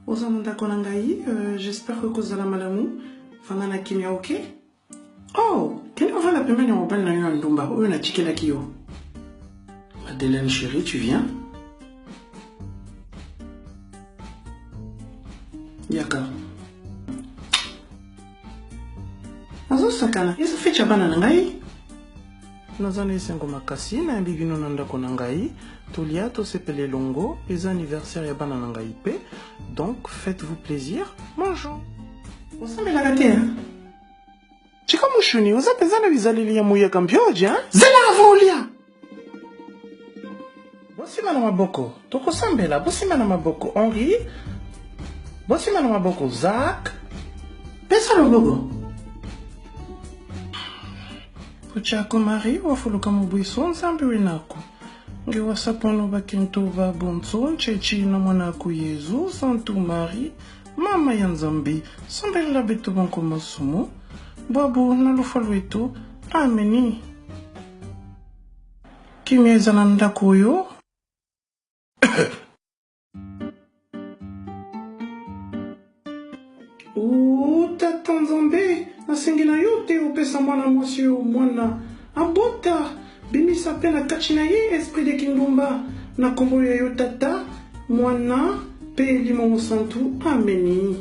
Osananda konangai, j'espère que vous allez malamu. Fangana kimia ok? Oh, quelle est la pembe en belle na ndumba? Ou na tiki la kio? Madeleine chérie, tu viens? Yaka. Azo sakana, isa fecha bana nangai? Nazana esengo makasi na bigino nanda konangai. Tolia to sepele longo, les anniversaires ya bana nangai pe. Donc faites-vous plaisir, mangeons. Osame la gate, hein? Chika mushuni, oza pezana bizalili ya muya kampioji, hein? Zela avolia! Bosima na maboko, toko sambela, bosima na maboko, Henri. Bosima na maboko, Zach. Pesa lobogo. Puchako mari, wafuluka mubuiso, nzambi winako. Nge wasapono bakinto va bonzo, nchechi na mwanaku Yezu, Santu Mari, mama ya nzambi, sambela betu banko masumo, babu na lufalwetu, ameni. Kimeza na ndako yo. Tata nzambe, nasengela yote opesa mwana mwasi yo mwana, abota, bimisa pe na kachina ye esprit de kindumba, na kombo ya yo tata, mwana, pe limo santu, ameni.